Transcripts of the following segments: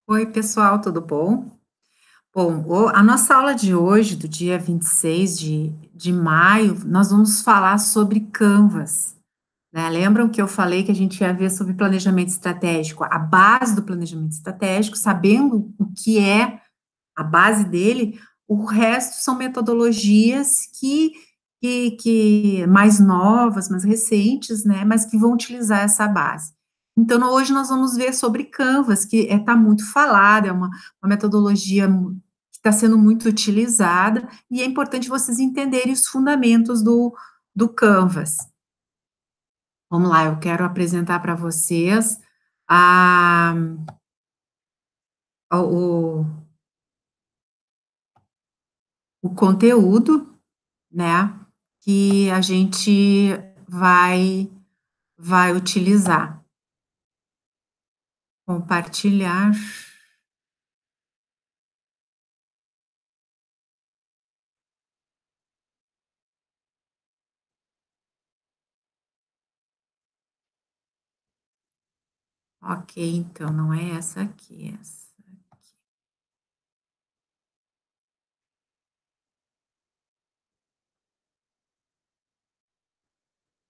Oi, pessoal, tudo bom? Bom, a nossa aula de hoje, do dia 26 de maio, nós vamos falar sobre Canvas, né? Lembram que eu falei que a gente ia ver sobre planejamento estratégico, a base do planejamento estratégico, sabendo o que é a base dele, o resto são metodologias que mais novas, mais recentes, né, mas que vão utilizar essa base. Então, hoje nós vamos ver sobre Canvas, que está muito falada, é uma metodologia que está sendo muito utilizada, e é importante vocês entenderem os fundamentos do Canvas. Vamos lá, eu quero apresentar para vocês a, o, o conteúdo, né, que a gente vai utilizar. Compartilhar. Ok, então não é essa aqui, essa.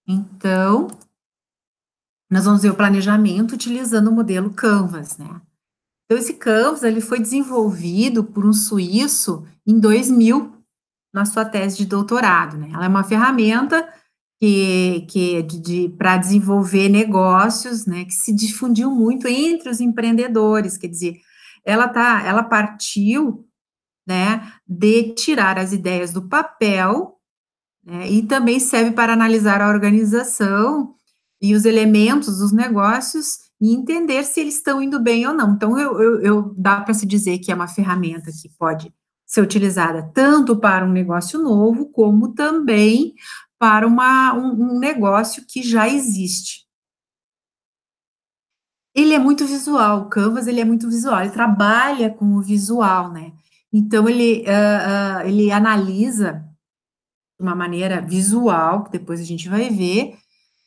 Então, nós vamos ver o planejamento utilizando o modelo Canvas, né? Então, esse Canvas, ele foi desenvolvido por um suíço em 2000, na sua tese de doutorado, né? Ela é uma ferramenta que é para desenvolver negócios, né, que se difundiu muito entre os empreendedores, quer dizer, ela partiu, né, de tirar as ideias do papel, né, e também serve para analisar a organização e os elementos dos negócios e entender se eles estão indo bem ou não. Então, dá para se dizer que é uma ferramenta que pode ser utilizada tanto para um negócio novo, como também para um negócio que já existe. Ele é muito visual, o Canvas ele é muito visual, ele trabalha com o visual, né? Então ele analisa de uma maneira visual, que depois a gente vai ver,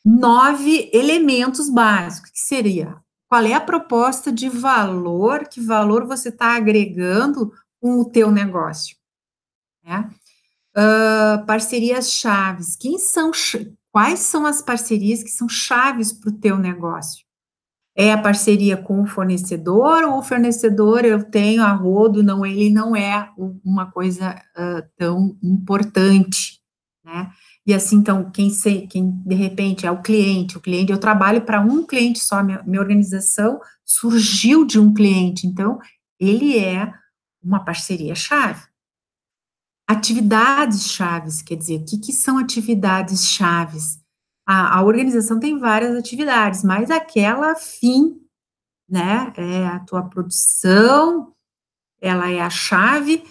9 elementos básicos, que seria, qual é a proposta de valor, que valor você está agregando com o teu negócio, né? Parcerias chaves, quais são as parcerias que são chaves para o teu negócio? É a parceria com o fornecedor, ou o fornecedor eu tenho a rodo, não, ele não é uma coisa tão importante, né? E assim, então, quem de repente é o cliente, eu trabalho para um cliente só, minha organização surgiu de um cliente, então, ele é uma parceria chave. Atividades chaves, quer dizer, o que são atividades chaves? A organização tem várias atividades, mas aquela fim, né, é a tua produção, ela é a chave,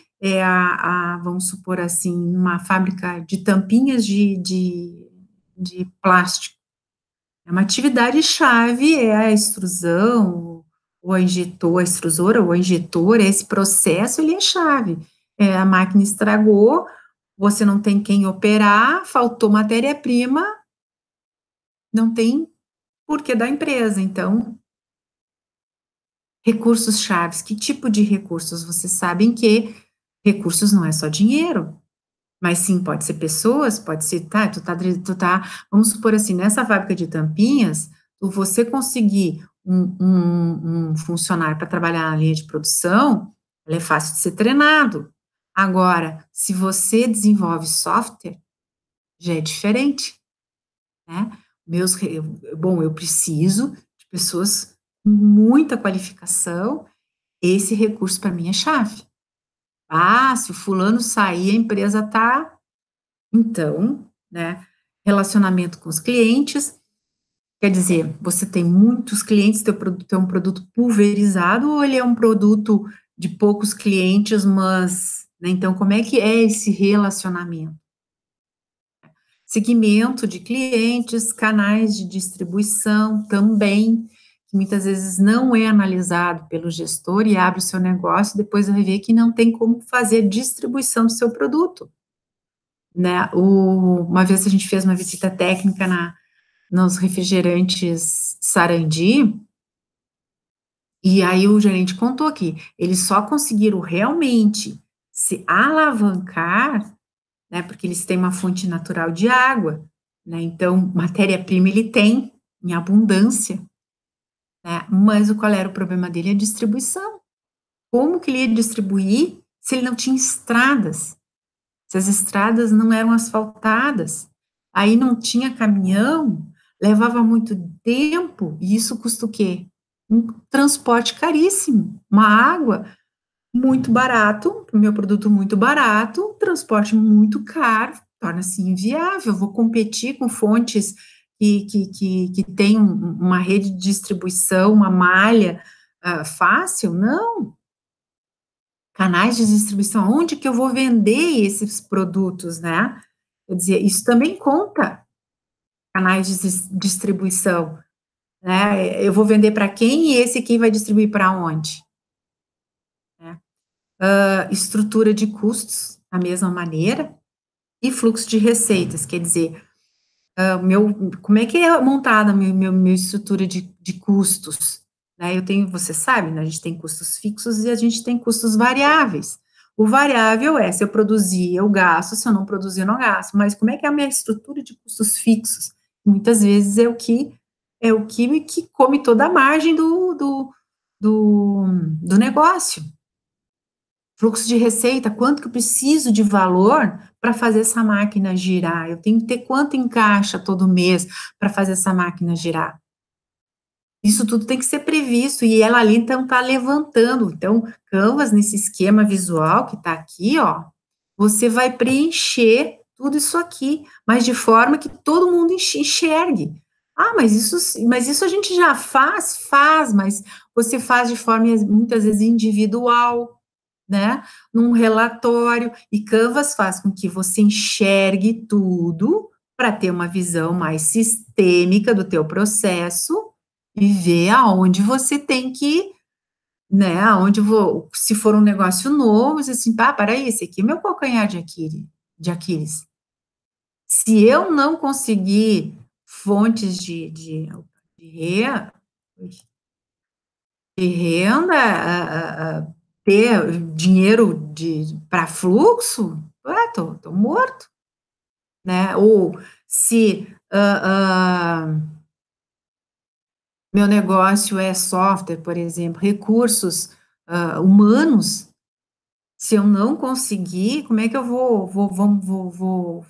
vamos supor assim, uma fábrica de tampinhas de plástico. É uma atividade chave, é a extrusão, ou a extrusora, ou a injetora, esse processo, ele é chave. A máquina estragou, você não tem quem operar, faltou matéria-prima, não tem porquê da empresa. Então, recursos chaves, que tipo de recursos? Vocês sabem que recursos não é só dinheiro, mas sim, pode ser pessoas, pode ser, vamos supor assim, nessa fábrica de tampinhas, você conseguir um funcionário para trabalhar na linha de produção, ele é fácil de ser treinado. Agora, se você desenvolve software, já é diferente, né? Bom, eu preciso de pessoas com muita qualificação, esse recurso para mim é chave. Ah, se o fulano sair, a empresa está. Então, né, relacionamento com os clientes, quer dizer, você tem muitos clientes, teu produto é um produto pulverizado ou ele é um produto de poucos clientes, mas, né, então como é que é esse relacionamento? Segmento de clientes, canais de distribuição também, que muitas vezes não é analisado pelo gestor e abre o seu negócio, depois vai ver que não tem como fazer distribuição do seu produto, né? Uma vez a gente fez uma visita técnica nos refrigerantes Sarandi, E aí o gerente contou que eles só conseguiram realmente se alavancar, né, porque eles têm uma fonte natural de água, né, então matéria-prima ele tem em abundância, né, mas qual era o problema dele? A distribuição. Como que ele ia distribuir se ele não tinha estradas? Se as estradas não eram asfaltadas, aí não tinha caminhão, levava muito tempo, e isso custa o quê? Um transporte caríssimo, uma água muito barato, o meu produto muito barato, transporte muito caro, torna-se inviável. Vou competir com fontes que têm uma rede de distribuição, uma malha fácil? Não. Canais de distribuição, onde que eu vou vender esses produtos, né? Quer dizer, isso também conta, canais de distribuição, né? Eu vou vender para quem e esse quem vai distribuir para onde, né? Estrutura de custos, da mesma maneira, e fluxo de receitas, quer dizer, como é que é montada a minha estrutura de custos, né? Eu tenho, você sabe, né, a gente tem custos fixos e a gente tem custos variáveis. O variável é, se eu produzir, eu gasto, se eu não produzir, eu não gasto. Mas como é que é a minha estrutura de custos fixos? Muitas vezes que come toda a margem do negócio. Fluxo de receita, quanto que eu preciso de valor para fazer essa máquina girar? Eu tenho que ter quanto em caixa todo mês para fazer essa máquina girar? Isso tudo tem que ser previsto e ela ali então está levantando. Então, Canvas, nesse esquema visual que está aqui, ó, você vai preencher tudo isso aqui, mas de forma que todo mundo enxergue. Ah, mas isso a gente já faz, mas você faz de forma muitas vezes individual, né, num relatório, e Canvas faz com que você enxergue tudo para ter uma visão mais sistêmica do teu processo e ver aonde você tem que, né, aonde vou, se for um negócio novo, diz assim, pá, peraí, esse aqui é meu calcanhar de Aquiles. Se eu não conseguir fontes de renda, ter dinheiro para fluxo, tô morto, né? Ou se meu negócio é software, por exemplo, recursos humanos, se eu não conseguir, como é que eu vou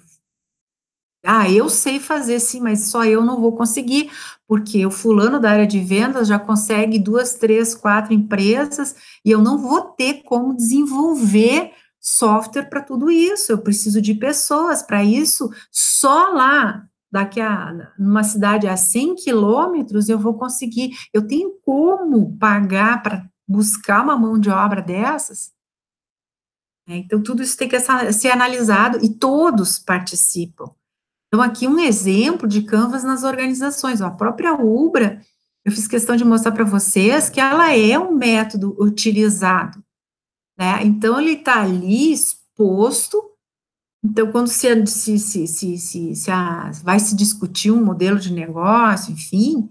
eu sei fazer sim, mas só eu não vou conseguir, porque o fulano da área de vendas já consegue 2, 3, 4 empresas, e eu não vou ter como desenvolver software para tudo isso, eu preciso de pessoas para isso, só lá, numa cidade a 100 quilômetros, eu vou conseguir, eu tenho como pagar para buscar uma mão de obra dessas? Né? Então, tudo isso tem que ser analisado, e todos participam. Então, aqui um exemplo de Canvas nas organizações, ó, a própria Ubra, eu fiz questão de mostrar para vocês que ela é um método utilizado, né? Então, ele está ali exposto. Então, quando vai se discutir um modelo de negócio, enfim,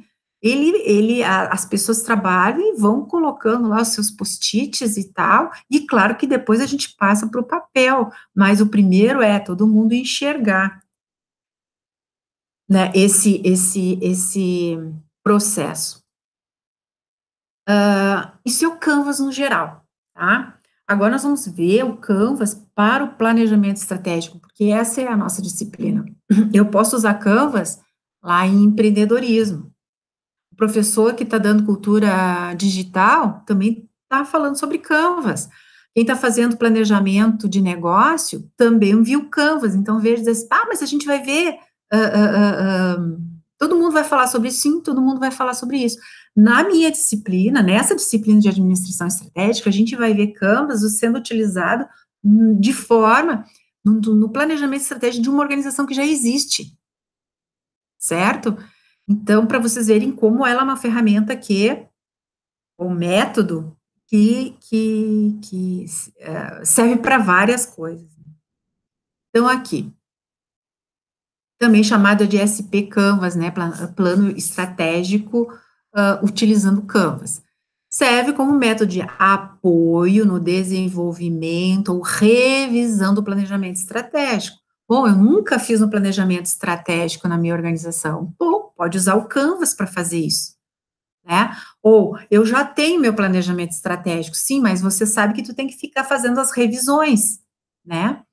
as pessoas trabalham e vão colocando lá os seus post-its e tal, e claro que depois a gente passa para o papel, mas o primeiro é todo mundo enxergar, né, esse processo. Isso é o Canvas no geral, tá? Agora nós vamos ver o Canvas para o planejamento estratégico, porque essa é a nossa disciplina. Eu posso usar Canvas lá em empreendedorismo. O professor que está dando cultura digital também está falando sobre Canvas. Quem está fazendo planejamento de negócio também viu Canvas. Então, veja, diz, mas a gente vai ver, todo mundo vai falar sobre isso, sim, todo mundo vai falar sobre isso. Na minha disciplina, nessa disciplina de administração estratégica, a gente vai ver Canvas sendo utilizado de forma, no planejamento estratégico de uma organização que já existe, certo? Então, para vocês verem como ela é uma ferramenta o método que serve para várias coisas. Então, aqui, também chamada de SP Canvas, né, plano estratégico, utilizando Canvas. Serve como método de apoio no desenvolvimento ou revisão do planejamento estratégico. Bom, eu nunca fiz um planejamento estratégico na minha organização. Bom, pode usar o Canvas para fazer isso, né? Ou eu já tenho meu planejamento estratégico, sim, mas você sabe que tu tem que ficar fazendo as revisões, né?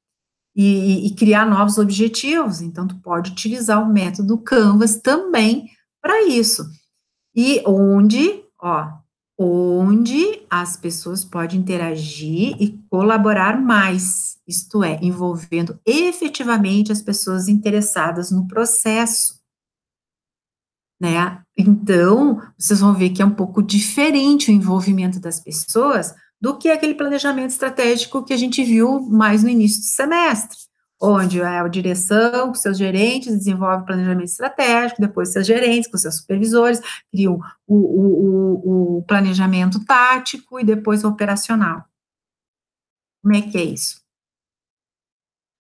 E criar novos objetivos. Então, tu pode utilizar o método Canvas também para isso. E onde as pessoas podem interagir e colaborar mais, isto é, envolvendo efetivamente as pessoas interessadas no processo, né? Então, vocês vão ver que é um pouco diferente o envolvimento das pessoas do que aquele planejamento estratégico que a gente viu mais no início do semestre, onde a direção, com seus gerentes, desenvolve o planejamento estratégico, depois seus gerentes, com seus supervisores, criam o planejamento tático e depois o operacional. Como é que é isso?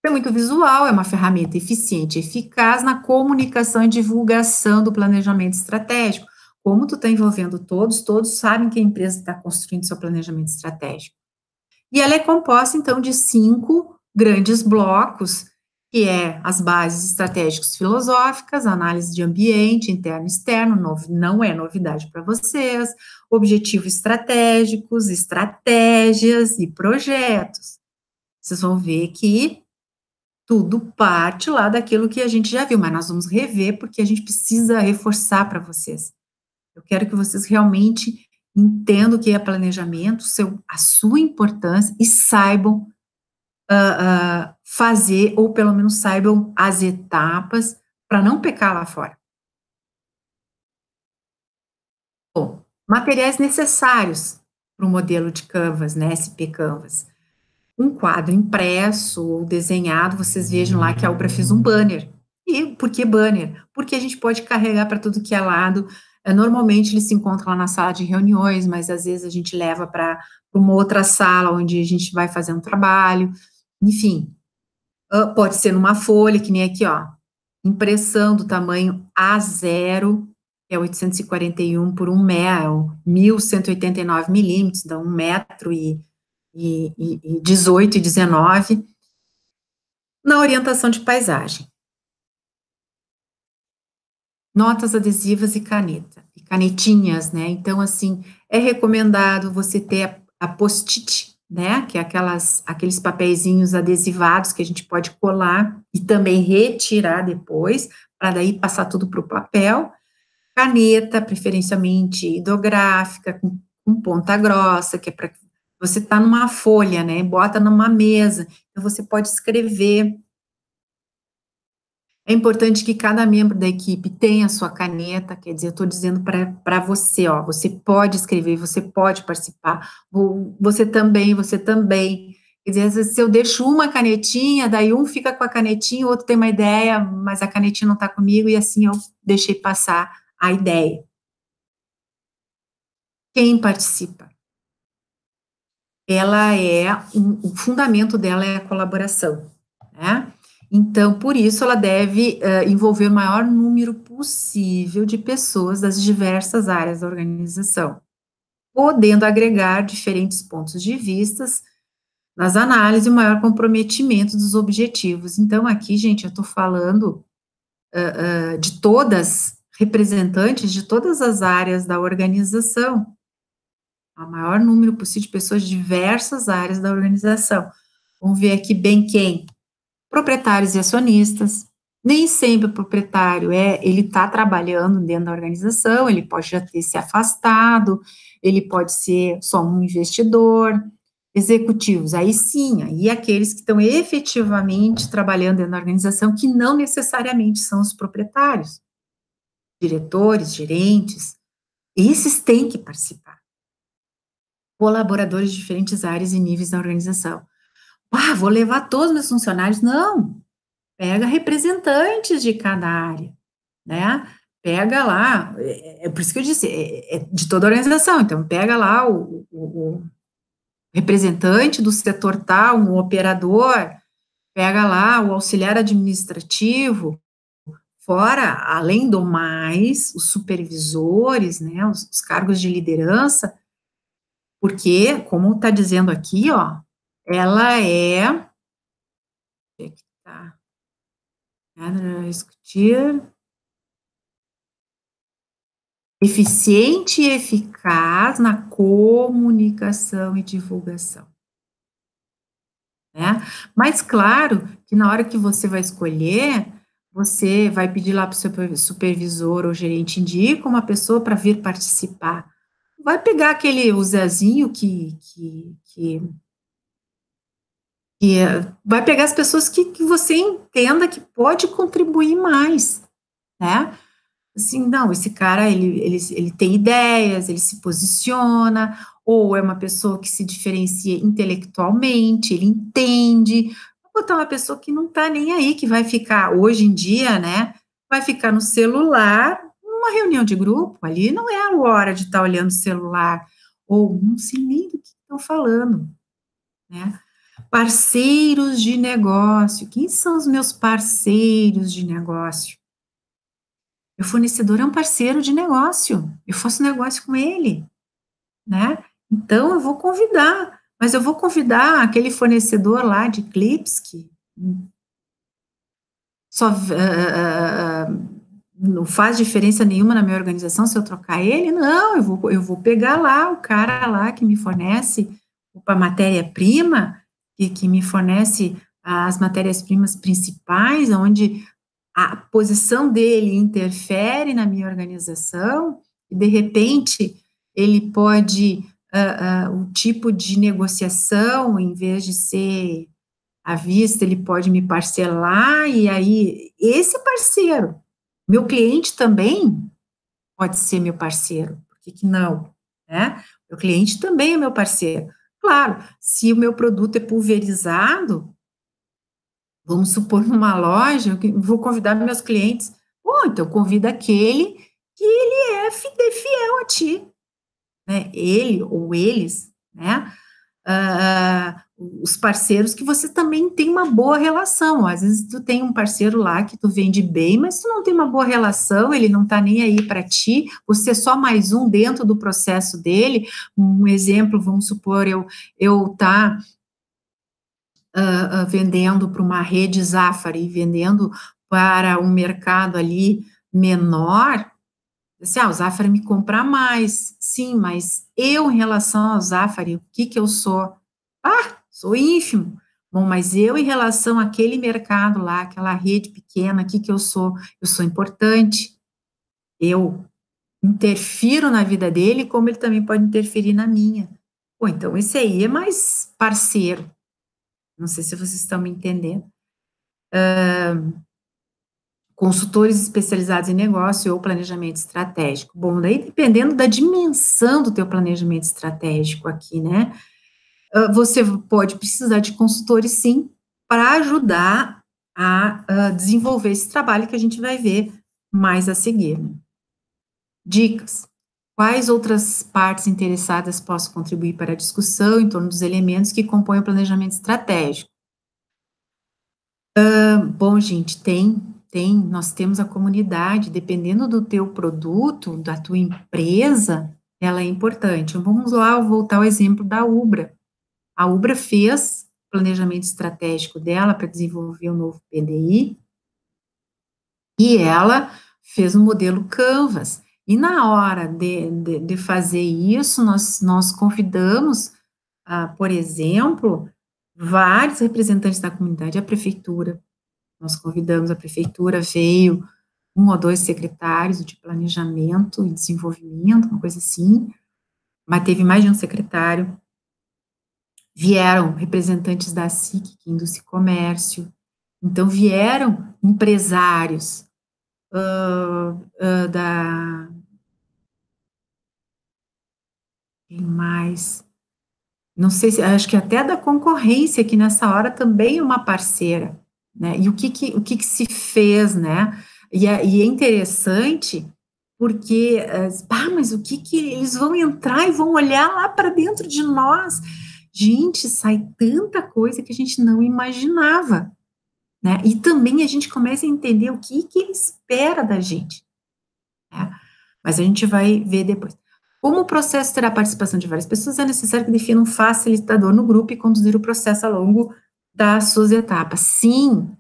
É muito visual, é uma ferramenta eficiente e eficaz na comunicação e divulgação do planejamento estratégico. Como tu está envolvendo todos, todos sabem que a empresa está construindo seu planejamento estratégico. E ela é composta, então, de 5 grandes blocos, que é as bases estratégicas filosóficas, análise de ambiente, interno e externo, não é novidade para vocês, objetivos estratégicos, estratégias e projetos. Vocês vão ver que tudo parte lá daquilo que a gente já viu, mas nós vamos rever, porque a gente precisa reforçar para vocês. Eu quero que vocês realmente entendam o que é planejamento, a sua importância e saibam fazer, ou pelo menos saibam as etapas para não pecar lá fora. Bom, materiais necessários para o modelo de Canvas, né, SP Canvas. Um quadro impresso ou desenhado, vocês vejam lá que a Ubra fez um banner. E por que banner? Porque a gente pode carregar para tudo que é lado. Normalmente ele se encontra lá na sala de reuniões, mas às vezes a gente leva para uma outra sala onde a gente vai fazer um trabalho. Enfim, pode ser numa folha, que nem aqui, ó. Impressão do tamanho A0, que é 841 por 1189 milímetros, dá 1 metro e 18 e 19, na orientação de paisagem. Notas adesivas e caneta, e canetinhas, né? Então, assim, é recomendado você ter a post-it, né? Que é aqueles papeizinhos adesivados que a gente pode colar e também retirar depois, para daí passar tudo para o papel. Caneta, preferencialmente hidrográfica, com ponta grossa, que é para você tá numa folha, né? Bota numa mesa, então você pode escrever. É importante que cada membro da equipe tenha a sua caneta, quer dizer, eu estou dizendo para você, ó, você pode escrever, você pode participar, você também. Quer dizer, às vezes, se eu deixo uma canetinha, daí um fica com a canetinha, o outro tem uma ideia, mas a canetinha não está comigo, e assim eu deixei passar a ideia. Quem participa? O fundamento dela é a colaboração, né? Então, por isso, ela deve envolver o maior número possível de pessoas das diversas áreas da organização, podendo agregar diferentes pontos de vistas nas análises e o maior comprometimento dos objetivos. Então, aqui, gente, eu estou falando de todas, representantes de todas as áreas da organização, o maior número possível de pessoas de diversas áreas da organização. Vamos ver aqui bem quem? Proprietários e acionistas. Nem sempre o proprietário ele está trabalhando dentro da organização, ele pode já ter se afastado, ele pode ser só um investidor. Executivos, aí sim, aí aqueles que estão efetivamente trabalhando dentro da organização, que não necessariamente são os proprietários, diretores, gerentes, esses têm que participar. Colaboradores de diferentes áreas e níveis da organização. Ah, vou levar todos os meus funcionários. Não, pega representantes de cada área, né? Pega lá, é por isso que eu disse, é de toda a organização, então pega lá o representante do setor tal, um operador, pega lá o auxiliar administrativo, fora, além do mais, os supervisores, né, os cargos de liderança, porque, como está dizendo aqui, ó, ela é, onde é que tá? Discutir, eficiente e eficaz na comunicação e divulgação, né. Mas claro que na hora que você vai escolher, você vai pedir lá para o seu supervisor ou gerente indica uma pessoa para vir participar. Vai pegar aquele o Zezinho vai pegar as pessoas que você entenda que pode contribuir mais, né. Assim, não, esse cara ele tem ideias, ele se posiciona, ou é uma pessoa que se diferencia intelectualmente, ele entende. Vou botar uma pessoa que não está nem aí, que vai ficar hoje em dia, né, vai ficar no celular, numa reunião de grupo, ali não é a hora de estar olhando o celular, ou não sei nem do que estão falando, né. Parceiros de negócio, quem são os meus parceiros de negócio? Meu fornecedor é um parceiro de negócio, eu faço negócio com ele, né. Então eu vou convidar, mas eu vou convidar aquele fornecedor lá de clips que só v não faz diferença nenhuma na minha organização se eu trocar ele? Não, eu vou pegar lá o cara lá que me fornece a matéria-prima, que me fornece as matérias-primas principais, onde a posição dele interfere na minha organização, e de repente ele pode, o tipo de negociação, em vez de ser à vista, ele pode me parcelar, e aí esse parceiro, meu cliente também pode ser meu parceiro, por que que não, né? Meu cliente também é meu parceiro. Claro, se o meu produto é pulverizado, vamos supor numa loja, eu vou convidar meus clientes, pô, então convida aquele que ele é fiel a ti, né, ele ou eles, né, os parceiros que você também tem uma boa relação, às vezes tu tem um parceiro lá que tu vende bem, mas tu não tem uma boa relação, ele não tá nem aí para ti, você é só mais um dentro do processo dele, um exemplo, vamos supor, eu tá vendendo para uma rede Zafari, vendendo para um mercado ali menor, assim, o Zafari me compra mais, sim, mas eu em relação ao Zafari, o que que eu sou? Ah, sou ínfimo. Bom, mas eu em relação àquele mercado lá, aquela rede pequena, o que que eu sou? Eu sou importante, eu interfiro na vida dele, como ele também pode interferir na minha. Pô, então esse aí é mais parceiro, não sei se vocês estão me entendendo. Consultores especializados em negócio ou planejamento estratégico. Bom, daí dependendo da dimensão do teu planejamento estratégico aqui, né, você pode precisar de consultores sim, para ajudar a, desenvolver esse trabalho que a gente vai ver mais a seguir. Dicas: quais outras partes interessadas possam contribuir para a discussão em torno dos elementos que compõem o planejamento estratégico? Bom, gente, nós temos a comunidade, dependendo do teu produto, da tua empresa, ela é importante. Vamos lá voltar ao exemplo da Ubra. A Ubra fez planejamento estratégico dela para desenvolver o novo PDI, e ela fez um modelo Canvas. E na hora de fazer isso, nós convidamos, por exemplo, vários representantes da comunidade, a prefeitura, nós convidamos a prefeitura, veio um ou 2 secretários de planejamento e desenvolvimento, uma coisa assim, mas teve mais de um secretário. Vieram representantes da SIC, que é Indústria e Comércio, então vieram empresários, da quem mais? Não sei se acho que até da concorrência, que nessa hora também é uma parceira, né, e o que que se fez, né, e é interessante, porque, mas o que que eles vão entrar e vão olhar lá para dentro de nós. Gente, sai tanta coisa que a gente não imaginava, né, e também a gente começa a entender o que que ele espera da gente, né, mas a gente vai ver depois. Como o processo terá participação de várias pessoas, é necessário que defina um facilitador no grupo e conduzir o processo ao longo das suas etapas. Sim,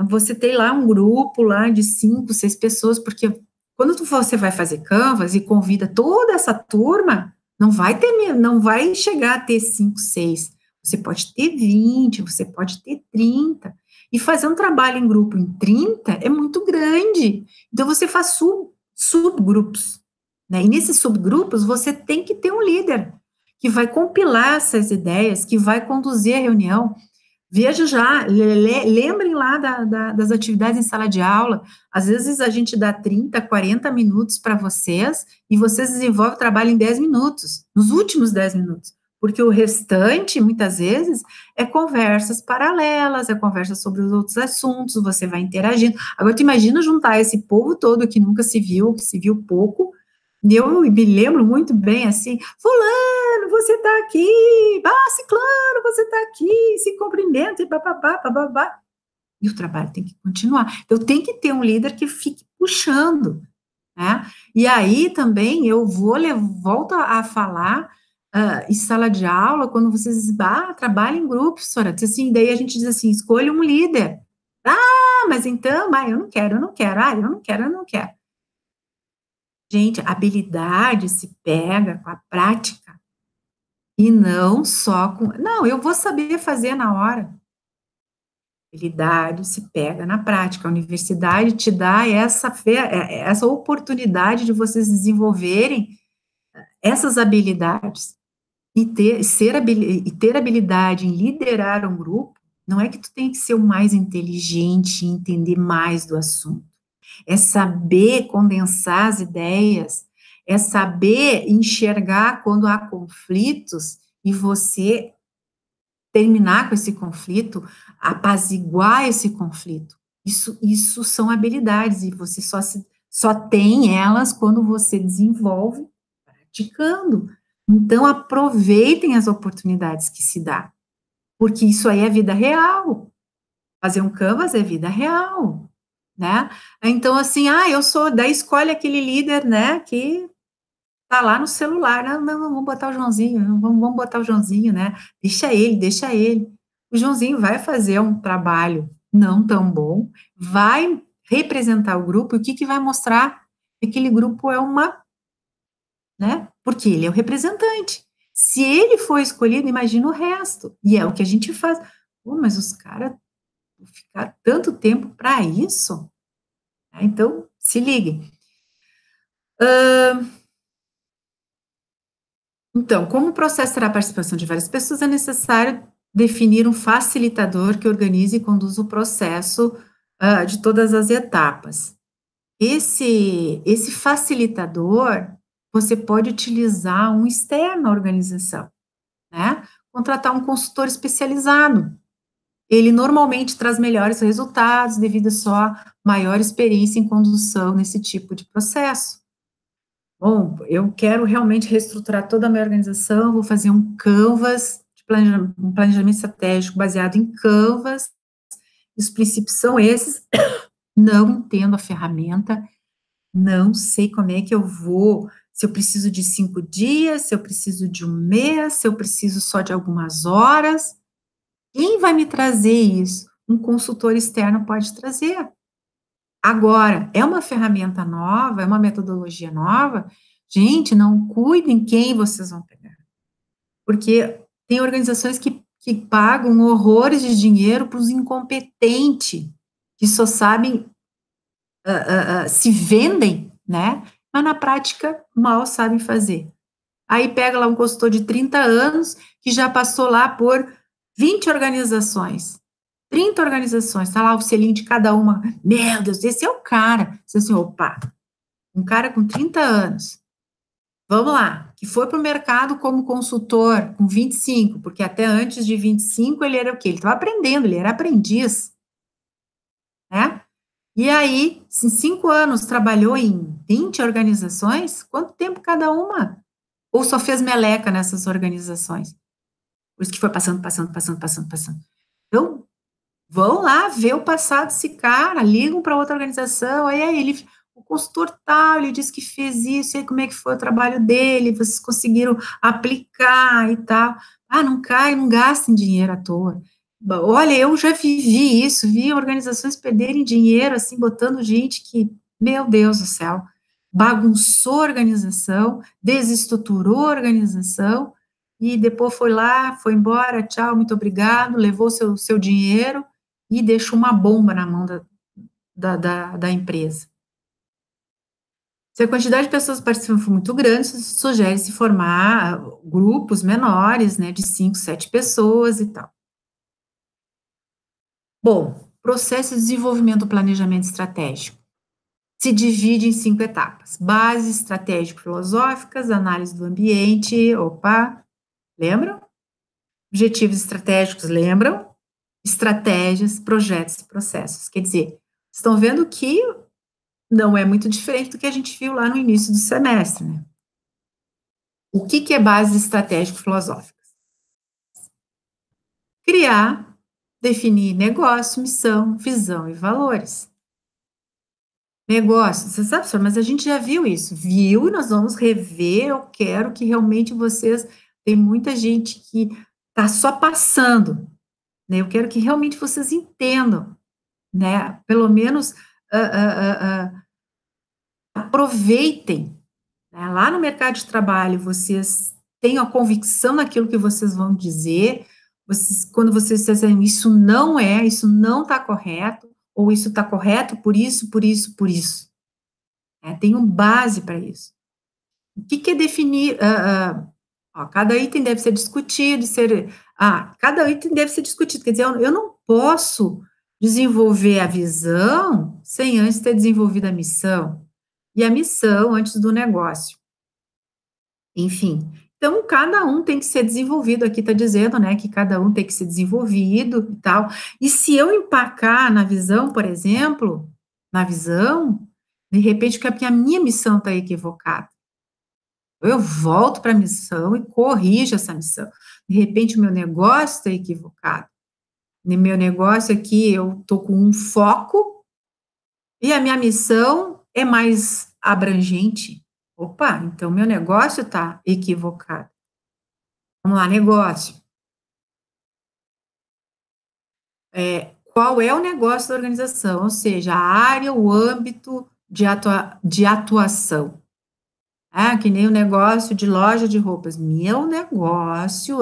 você tem lá um grupo lá de 5, 6 pessoas, porque quando você vai fazer Canvas e convida toda essa turma, não vai chegar a ter 5, 6. Você pode ter 20, você pode ter 30. E fazer um trabalho em grupo em 30 é muito grande. Então você faz subgrupos, né? E nesses subgrupos você tem que ter um líder que vai compilar essas ideias, que vai conduzir a reunião. Veja já, lembrem lá das atividades em sala de aula, às vezes a gente dá 30, 40 minutos para vocês, e vocês desenvolvem o trabalho em 10 minutos, nos últimos 10 minutos, porque o restante, muitas vezes, é conversas paralelas, é conversa sobre os outros assuntos, você vai interagindo. Agora, tu imagina juntar esse povo todo que nunca se viu, que se viu pouco, e eu me lembro muito bem, assim, fulano, você está aqui, ciclano, você está aqui, se cumprimenta, e bababá, bababá. E o trabalho tem que continuar. Então, tem que ter um líder que fique puxando, né? E aí, também, volto a falar, em sala de aula, quando vocês dizem, trabalha em grupos, senhora, assim, daí a gente diz assim, escolha um líder. Mas então, eu não quero, eu não quero, eu não quero, eu não quero. Gente, a habilidade se pega com a prática e não só com. Não, eu vou saber fazer na hora. Habilidade se pega na prática. A universidade te dá essa oportunidade de vocês desenvolverem essas habilidades e ter habilidade em liderar um grupo. Não é que tu tem que ser o mais inteligente e entender mais do assunto. É saber condensar as ideias, é saber enxergar quando há conflitos e você terminar com esse conflito, apaziguar esse conflito. Isso são habilidades e você só tem elas quando você desenvolve praticando. Então, aproveitem as oportunidades que se dá, porque isso aí é vida real. Fazer um Canvas é vida real, né? Então, assim, eu sou, daí escolhe aquele líder, né, que tá lá no celular, não, vamos botar o Joãozinho, vamos botar o Joãozinho, né? Deixa ele, deixa ele. O Joãozinho vai fazer um trabalho não tão bom, vai representar o grupo, e o que que vai mostrar? Que aquele grupo é né? Porque ele é o representante. Se ele for escolhido, imagina o resto. E é o que a gente faz. Pô, mas os caras ficar tanto tempo para isso? Então, se liguem. Então, como o processo terá a participação de várias pessoas, é necessário definir um facilitador que organize e conduza o processo de todas as etapas. Esse facilitador, você pode utilizar um externo à organização, né? Contratar um consultor especializado. Ele normalmente traz melhores resultados devido a sua maior experiência em condução nesse tipo de processo. Bom, eu quero realmente reestruturar toda a minha organização, vou fazer um Canvas, um planejamento estratégico baseado em Canvas, os princípios são esses, não entendo a ferramenta, não sei como é que eu vou, se eu preciso de 5 dias, se eu preciso de um mês, se eu preciso só de algumas horas, quem vai me trazer isso? Um consultor externo pode trazer. Agora, é uma ferramenta nova, é uma metodologia nova, gente, não cuidem quem vocês vão pegar, porque tem organizações que pagam horrores de dinheiro para os incompetentes, que só sabem, se vendem, né, mas na prática mal sabem fazer. Aí pega lá um consultor de 30 anos, que já passou lá por 20 organizações, 30 organizações, está lá o selinho de cada uma. Meu Deus, esse é o cara. Você assim, opa, um cara com 30 anos, vamos lá, que foi para o mercado como consultor com 25, porque até antes de 25 ele era o quê? Ele estava aprendendo, ele era aprendiz, né? E aí, em 5 anos, trabalhou em 20 organizações, quanto tempo cada uma? Ou só fez meleca nessas organizações? Por isso que foi passando, passando, passando, passando, passando. Então, vão lá ver o passado desse cara, ligam para outra organização, aí ele, o consultor tal, ele disse que fez isso, e aí como é que foi o trabalho dele, vocês conseguiram aplicar e tal. Ah, não cai, não gastem dinheiro à toa. Olha, eu já vivi isso, vi organizações perderem dinheiro, assim, botando gente que, meu Deus do céu, bagunçou a organização, desestruturou a organização, e depois foi lá, foi embora, tchau, muito obrigado, levou seu dinheiro e deixou uma bomba na mão da empresa. Se a quantidade de pessoas participando for muito grande, sugere-se formar grupos menores, né, de 5, 7 pessoas e tal. Bom, processo de desenvolvimento do planejamento estratégico se divide em 5 etapas: bases estratégico-filosóficas, análise do ambiente, opa, lembram? Objetivos estratégicos, lembram? Estratégias, projetos e processos. Quer dizer, estão vendo que não é muito diferente do que a gente viu lá no início do semestre, né? O que é base estratégico-filosófica? Criar, definir negócio, missão, visão e valores. Negócio, você sabe, senhor, mas a gente já viu isso. Viu, e nós vamos rever. Eu quero que realmente vocês. Tem muita gente que está só passando, né? Eu quero que realmente vocês entendam, né? Pelo menos aproveitem, né? Lá no mercado de trabalho, vocês tenham a convicção naquilo que vocês vão dizer. Vocês, quando vocês dizem isso não é, isso não está correto, ou isso está correto por isso, por isso, por isso. Tem base para isso. O que é definir? Ó, cada item deve ser discutido, cada item deve ser discutido. Quer dizer, eu não posso desenvolver a visão sem antes ter desenvolvido a missão, e a missão antes do negócio. Enfim, então cada um tem que ser desenvolvido. Aqui está dizendo, né, que cada um tem que ser desenvolvido e tal. E se eu empacar na visão, por exemplo, na visão, de repente, que a minha missão está equivocada. Eu volto para a missão e corrijo essa missão. De repente, o meu negócio está equivocado. No meu negócio aqui, eu estou com um foco e a minha missão é mais abrangente. Opa, então meu negócio está equivocado. Vamos lá, negócio. Qual é o negócio da organização? Ou seja, a área, o âmbito de atuação. Que nem o negócio de loja de roupas. Meu negócio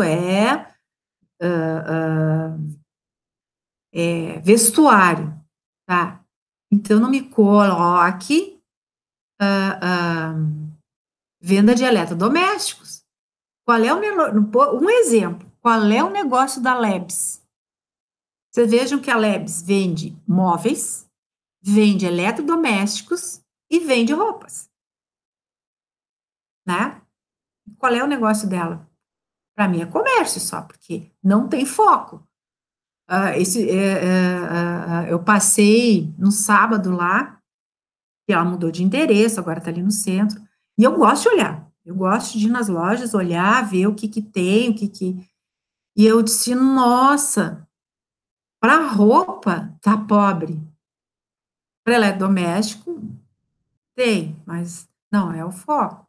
vestuário, tá? Então, não me coloque venda de eletrodomésticos. Qual é um exemplo? Qual é o negócio da Lebs? Vocês vejam que a Lebs vende móveis, vende eletrodomésticos e vende roupas, né? Qual é o negócio dela? Para mim é comércio só, porque não tem foco. Eu passei no sábado lá, que ela mudou de endereço, agora está ali no centro, e eu gosto de olhar, eu gosto de ir nas lojas, olhar, ver o que tem, e eu disse, nossa, para roupa, tá pobre, para eletrodoméstico, tem, mas não é o foco.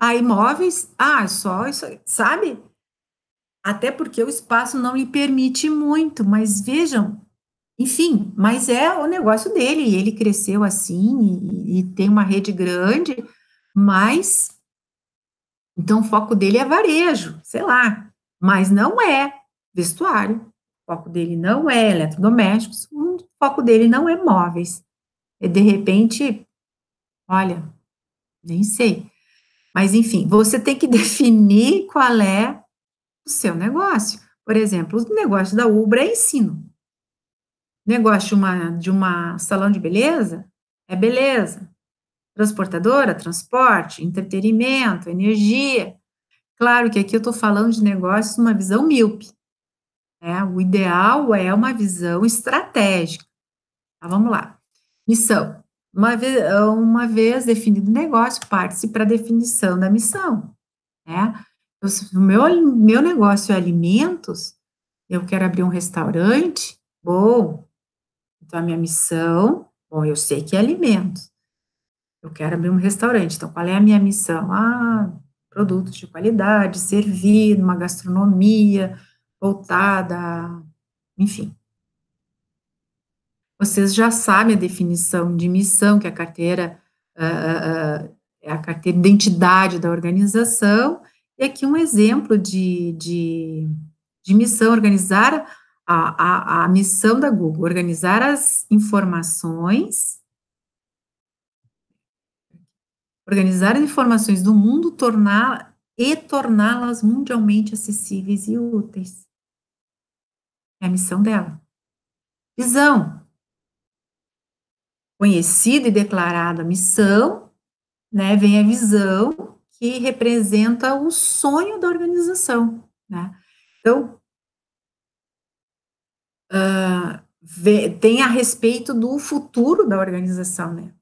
Imóveis, só isso, sabe? Até porque o espaço não lhe permite muito, mas vejam, enfim, mas é o negócio dele, e ele cresceu assim, e tem uma rede grande, mas, então o foco dele é varejo, sei lá, mas não é vestuário, o foco dele não é eletrodomésticos, o foco dele não é móveis, e de repente, olha, nem sei, mas enfim, você tem que definir qual é o seu negócio. Por exemplo, o negócio da Ubra é ensino. Negócio de uma salão de beleza é beleza. Transportadora, transporte, entretenimento, energia. Claro que aqui eu estou falando de negócios numa visão míope, né? O ideal é uma visão estratégica. Vamos lá. Missão. Uma vez definido o negócio, parte-se para a definição da missão, né? Se o meu negócio é alimentos, eu quero abrir um restaurante, bom, então a minha missão, bom, eu sei que é alimentos. Eu quero abrir um restaurante, então qual é a minha missão? Ah, produtos de qualidade, servir numa gastronomia voltada, enfim. Vocês já sabem a definição de missão, que é a carteira, é a carteira de identidade da organização, e aqui um exemplo de missão, organizar a missão da Google, organizar as informações, do mundo, torná-las mundialmente acessíveis e úteis. É a missão dela. Visão, conhecida e declarada a missão, né, vem a visão, que representa o sonho da organização, né. Então, tem a respeito do futuro da organização, né.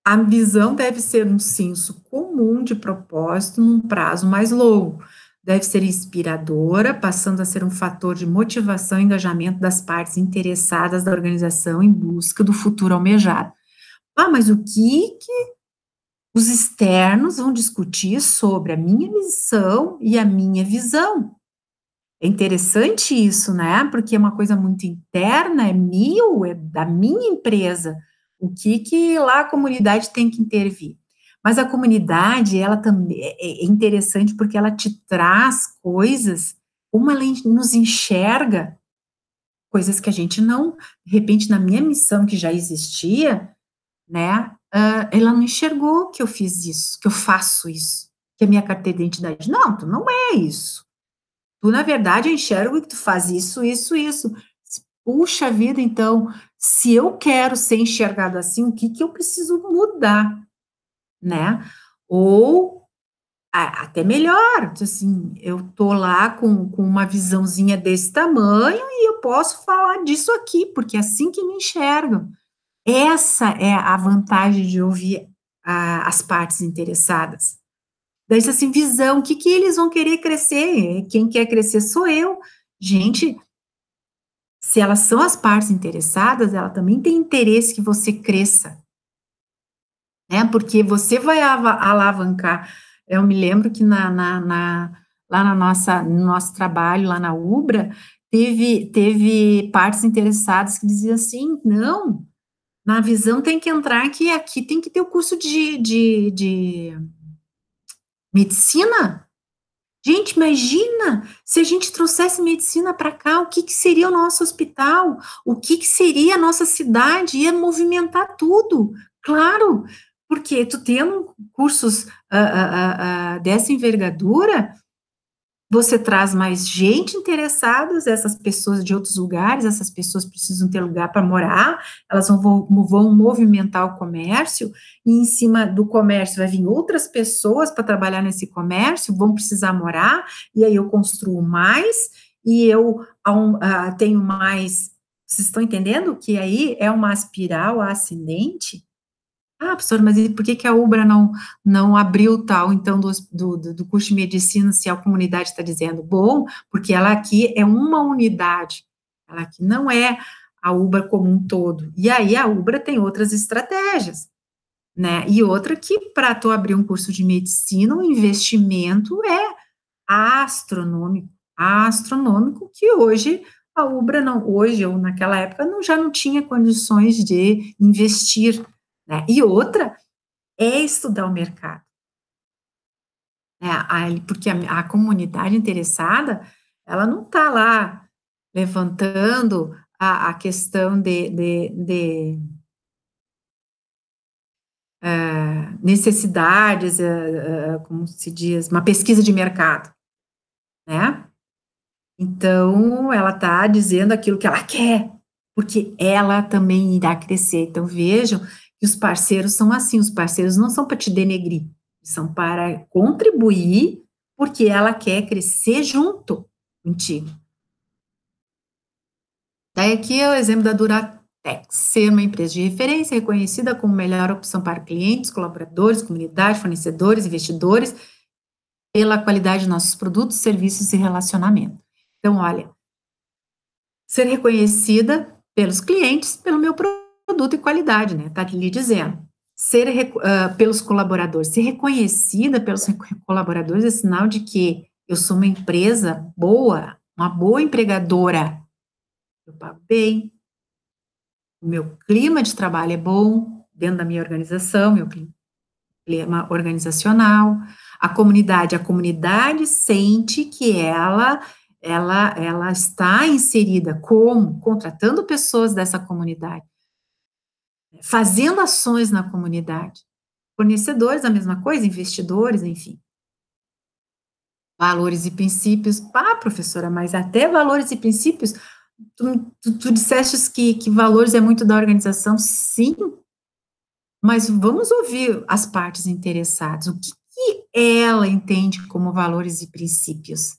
A visão deve ser um senso comum de propósito num prazo mais longo. Deve ser inspiradora, passando a ser um fator de motivação e engajamento das partes interessadas da organização em busca do futuro almejado. Ah, mas o que os externos vão discutir sobre a minha missão e a minha visão? É interessante isso, né, porque é uma coisa muito interna, é meu, é da minha empresa. O que lá a comunidade tem que intervir? Mas a comunidade, ela também é interessante, porque ela te traz coisas, como ela nos enxerga, coisas que a gente não, de repente, na minha missão, que já existia, né, ela não enxergou que eu fiz isso, que eu faço isso, que a minha carteira de identidade. Não, tu não é isso. Tu, na verdade, eu enxergo que tu faz isso, isso, isso. Puxa vida, então, se eu quero ser enxergado assim, o que que eu preciso mudar, né? Ou até melhor, assim, eu tô lá com uma visãozinha desse tamanho e eu posso falar disso aqui, porque é assim que me enxergam. Essa é a vantagem de ouvir as partes interessadas. Daí diz assim, visão, o que que eles vão querer crescer? Quem quer crescer sou eu. Gente, se elas são as partes interessadas, ela também tem interesse que você cresça, né? Porque você vai alavancar. Eu me lembro que lá no nosso trabalho, lá na Ubra, teve partes interessadas que diziam assim, não, na visão tem que entrar que aqui tem que ter o curso de medicina. Gente, imagina se a gente trouxesse medicina para cá, o que que seria o nosso hospital? O que que seria a nossa cidade? Ia movimentar tudo, claro, porque tu tendo cursos, dessa envergadura, você traz mais gente interessadas, essas pessoas de outros lugares, essas pessoas precisam ter lugar para morar, elas vão movimentar o comércio, e em cima do comércio vai vir outras pessoas para trabalhar nesse comércio, vão precisar morar, e aí eu construo mais, e eu tenho mais. Vocês estão entendendo que aí é uma espiral ascendente? Ah, professora, mas e por que que a Ubra não abriu tal, então, do curso de medicina, se a comunidade está dizendo? Bom, porque ela aqui é uma unidade, ela aqui não é a Ubra como um todo. E aí a Ubra tem outras estratégias, né? E outra que, para tu abrir um curso de medicina, o investimento é astronômico, astronômico, que hoje a Ubra não, hoje ou naquela época, já não tinha condições de investir, né? E outra é estudar o mercado, né? Porque a comunidade interessada, ela não está lá levantando a questão de necessidades, como se diz, uma pesquisa de mercado, né? Então, ela está dizendo aquilo que ela quer, porque ela também irá crescer. Então, vejam que os parceiros são assim, os parceiros não são para te denegrir, são para contribuir, porque ela quer crescer junto contigo. Daí aqui é o exemplo da Duratex, ser uma empresa de referência reconhecida como melhor opção para clientes, colaboradores, comunidade, fornecedores, investidores, pela qualidade de nossos produtos, serviços e relacionamento. Então, olha, ser reconhecida pelos clientes, pelo meu produto e qualidade, né, tá lhe dizendo. pelos colaboradores, ser reconhecida pelos colaboradores é sinal de que eu sou uma empresa boa, uma boa empregadora, eu pago bem, o meu clima de trabalho é bom, dentro da minha organização, meu clima organizacional, a comunidade sente que ela está inserida como? Contratando pessoas dessa comunidade, fazendo ações na comunidade. Fornecedores, a mesma coisa, investidores, enfim. Valores e princípios. Ah, professora, mas até valores e princípios, tu disseste que valores é muito da organização, sim, mas vamos ouvir as partes interessadas. O que ela entende como valores e princípios?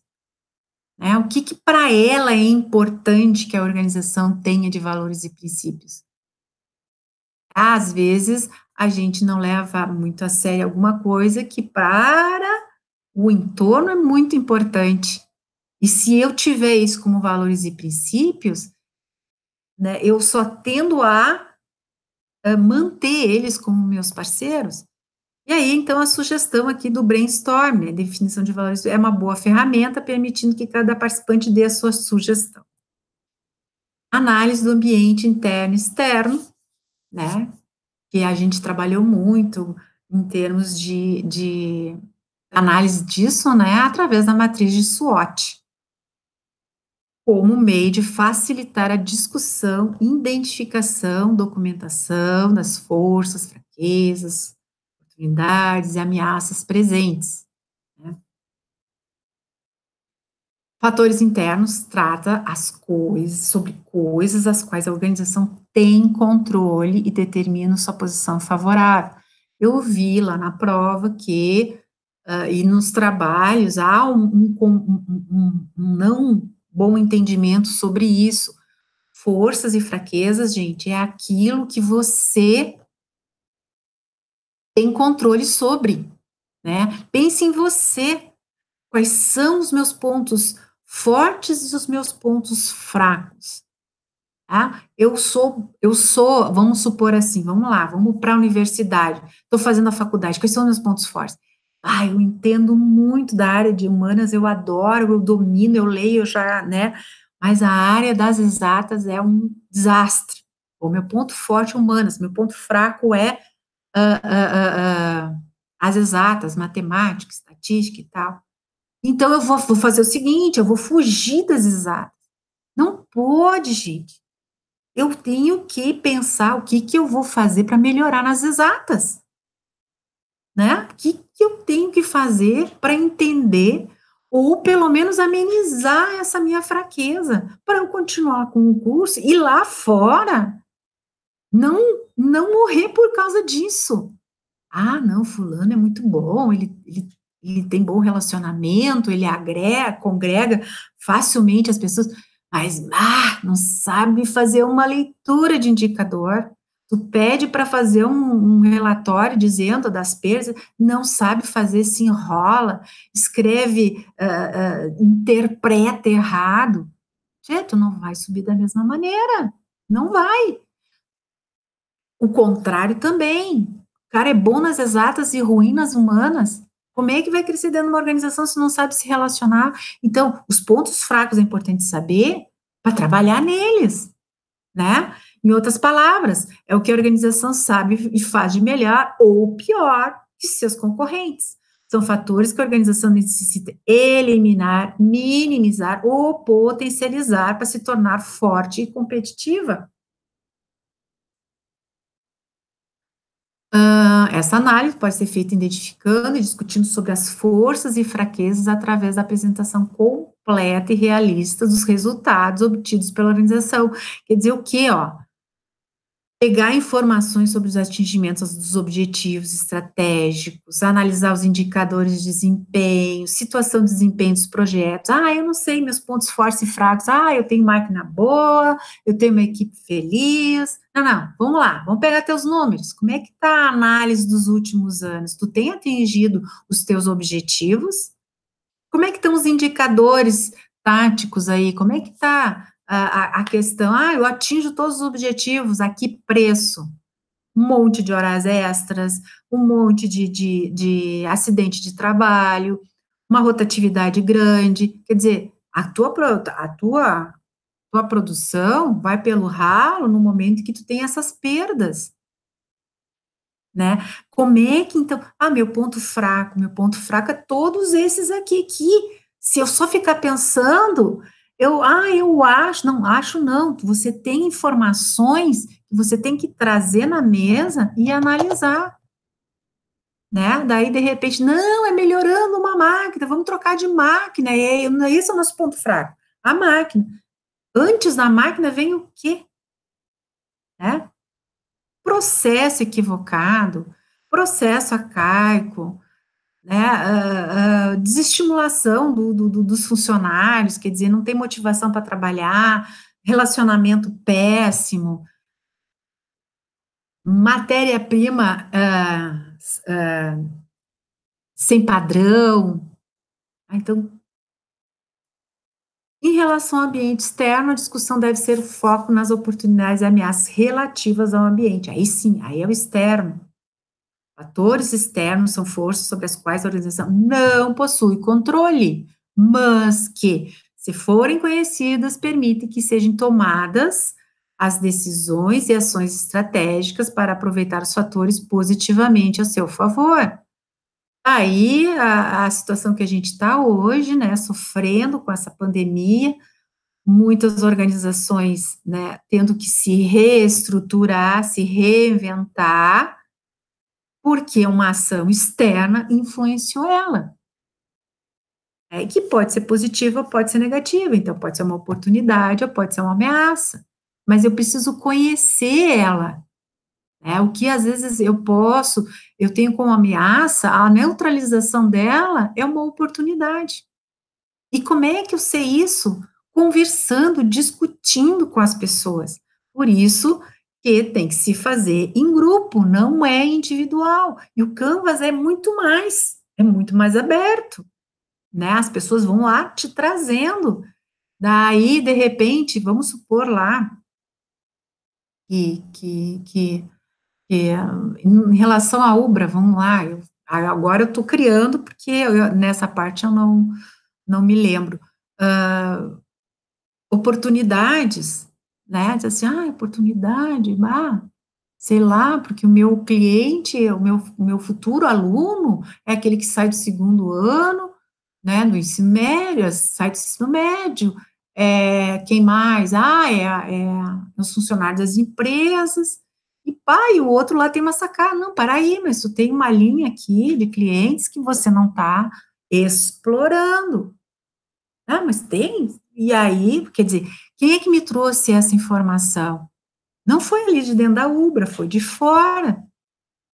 Né? O que para ela é importante que a organização tenha de valores e princípios? Às vezes, a gente não leva muito a sério alguma coisa que para o entorno é muito importante. E se eu tiver isso como valores e princípios, né, eu só tendo a manter eles como meus parceiros. E aí, então, a sugestão aqui do brainstorm, né, definição de valores, é uma boa ferramenta, permitindo que cada participante dê a sua sugestão. Análise do ambiente interno e externo, né, que a gente trabalhou muito em termos de análise disso, né, através da matriz de SWOT, como meio de facilitar a discussão, identificação, documentação das forças, fraquezas, oportunidades e ameaças presentes, né. Fatores internos trata sobre coisas as quais a organização tem controle e determina sua posição favorável. Eu vi lá na prova que, e nos trabalhos, há um não bom entendimento sobre isso. Forças e fraquezas, gente, é aquilo que você tem controle sobre, né? Pense em você. Quais são os meus pontos fortes e os meus pontos fracos, tá? Eu sou, vamos supor assim, vamos lá, vamos para a universidade, estou fazendo a faculdade, quais são os meus pontos fortes? Ah, eu entendo muito da área de humanas, eu adoro, eu domino, eu leio, eu já, né, mas a área das exatas é um desastre. O meu ponto forte é humanas, meu ponto fraco é ah, ah, as exatas, matemática, estatística e tal. Então eu vou fazer o seguinte, eu vou fugir das exatas. Não pode, gente. Eu tenho que pensar o que que eu vou fazer para melhorar nas exatas, né? O que que eu tenho que fazer para entender ou pelo menos amenizar essa minha fraqueza, para eu continuar com o curso e lá fora não não morrer por causa disso. Ah, não, fulano é muito bom, ele tem bom relacionamento, ele agrega, congrega facilmente as pessoas, mas, não sabe fazer uma leitura de indicador. Tu pede para fazer um relatório dizendo das perdas, não sabe fazer, se enrola, escreve, interpreta errado. Tchê, tu não vai subir da mesma maneira, não vai. O contrário também. O cara é bom nas exatas e ruim nas humanas. Como é que vai crescer dentro de uma organização se não sabe se relacionar? Então, os pontos fracos é importante saber para trabalhar neles, né? Em outras palavras, é o que a organização sabe e faz de melhor ou pior que seus concorrentes. São fatores que a organização necessita eliminar, minimizar ou potencializar para se tornar forte e competitiva. Essa análise pode ser feita identificando e discutindo sobre as forças e fraquezas através da apresentação completa e realista dos resultados obtidos pela organização. Quer dizer o quê, ó? Pegar informações sobre os atingimentos dos objetivos estratégicos, analisar os indicadores de desempenho, situação de desempenho dos projetos. Ah, eu não sei meus pontos fortes e fracos. Ah, eu tenho máquina boa, eu tenho uma equipe feliz. Não, não, vamos lá, vamos pegar teus números. Como é que está a análise dos últimos anos? Tu tem atingido os teus objetivos? Como é que estão os indicadores táticos aí? Como é que está a questão? Ah, eu atinjo todos os objetivos, a que preço? um monte de horas extras, um monte de acidente de trabalho, uma rotatividade grande, quer dizer, a tua produção vai pelo ralo no momento que tu tem essas perdas, né. Como é que então meu ponto fraco é todos esses aqui, que se eu só ficar pensando, eu acho, não, acho não, você tem informações que você tem que trazer na mesa e analisar, né. Daí, de repente: "Não, é melhorando uma máquina, vamos trocar de máquina", esse é o nosso ponto fraco, a máquina. Antes da máquina vem o quê, né? Processo equivocado, processo arcaico, né, desestimulação dos funcionários, quer dizer, não tem motivação para trabalhar, relacionamento péssimo, matéria-prima, sem padrão. Então, em relação ao ambiente externo, a discussão deve ser o foco nas oportunidades e ameaças relativas ao ambiente. Aí sim, aí é o externo. Fatores externos são forças sobre as quais a organização não possui controle, mas que, se forem conhecidas, permitem que sejam tomadas as decisões e ações estratégicas para aproveitar os fatores positivamente a seu favor. Aí, a situação que a gente está hoje, né, sofrendo com essa pandemia, muitas organizações, né, tendo que se reestruturar, se reinventar, porque uma ação externa influenciou ela, que pode ser positiva, pode ser negativa, então pode ser uma oportunidade ou pode ser uma ameaça, mas eu preciso conhecer ela, né, o que às vezes eu tenho como ameaça, a neutralização dela é uma oportunidade. E como é que eu sei isso? Conversando, discutindo com as pessoas. Por isso que tem que se fazer em grupo, não é individual. E o Canvas é muito mais aberto, né? As pessoas vão lá te trazendo. Daí, de repente, vamos supor lá que em relação à Ubra, vamos lá, agora eu estou criando, porque nessa parte eu não me lembro. Oportunidades, né, diz assim: "Ah, oportunidade, sei lá, porque o meu cliente, o meu futuro aluno é aquele que sai do segundo ano, né, do ensino médio, sai do ensino médio, quem mais? Os funcionários das empresas, e e o outro lá tem uma sacada, não, espera aí, mas tu tem uma linha aqui de clientes que você não está explorando". Ah, mas tem? E aí, quer dizer, quem é que me trouxe essa informação? Não foi ali de dentro da Ubra, foi de fora,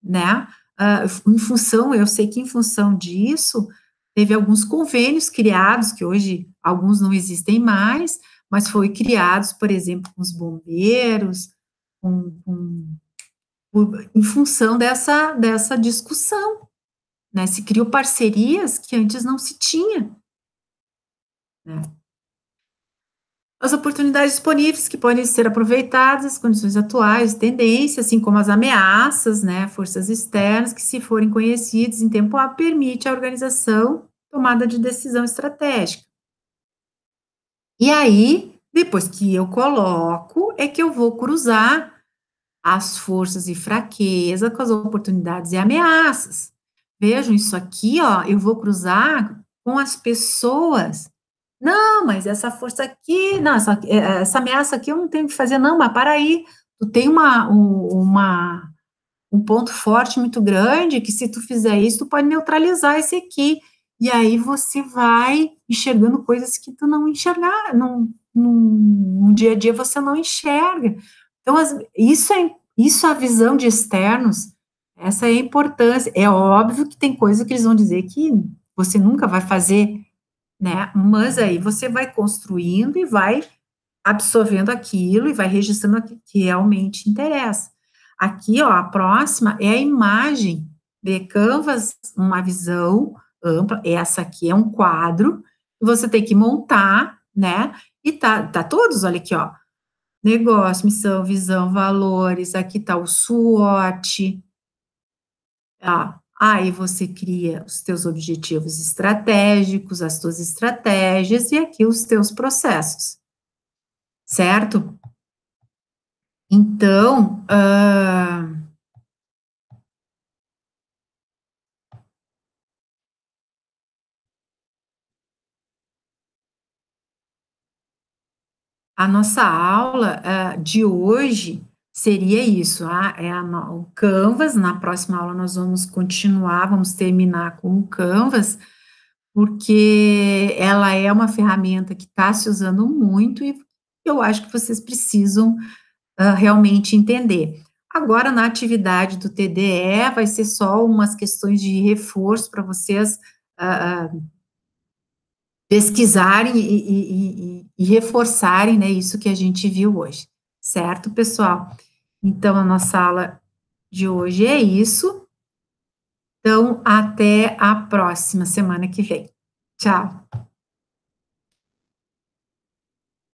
né. Eu sei que em função disso, teve alguns convênios criados, que hoje alguns não existem mais, mas foi criados, por exemplo, com os bombeiros, com em função dessa discussão, né, se criou parcerias que antes não se tinha, né. As oportunidades disponíveis que podem ser aproveitadas, as condições atuais, tendências, assim como as ameaças, né, forças externas que, se forem conhecidas em tempo hábil, permite a organização tomada de decisão estratégica. E aí, depois que eu coloco, é que eu vou cruzar as forças e fraqueza com as oportunidades e ameaças. Vejam isso aqui, ó, eu vou cruzar com as pessoas. Não, mas essa força aqui, não, essa ameaça aqui eu não tenho que fazer, não, mas para aí, tu tem um ponto forte muito grande que, se tu fizer isso, tu pode neutralizar esse aqui. E aí você vai enxergando coisas que tu não enxergar, no dia a dia você não enxerga. Então, isso é a visão de externos, essa é a importância. É óbvio que tem coisa que eles vão dizer que você nunca vai fazer, né, mas aí você vai construindo e vai absorvendo aquilo e vai registrando aquilo que realmente interessa. Aqui, ó, a próxima é a imagem de Canvas, uma visão ampla. Essa aqui é um quadro, você tem que montar, né, e tá todos, olha aqui, ó, negócio, missão, visão, valores, aqui está o SWOT, aí você cria os teus objetivos estratégicos, as tuas estratégias e aqui os teus processos, certo? Então, a nossa aula, de hoje seria isso, o Canvas. Na próxima aula nós vamos continuar, vamos terminar com o Canvas, porque ela é uma ferramenta que está se usando muito e eu acho que vocês precisam, realmente entender. Agora, na atividade do TDE, vai ser só umas questões de reforço para vocês, ah, pesquisarem e reforçarem, né, isso que a gente viu hoje, certo, pessoal? Então, a nossa aula de hoje é isso. Então, até a próxima semana que vem. Tchau.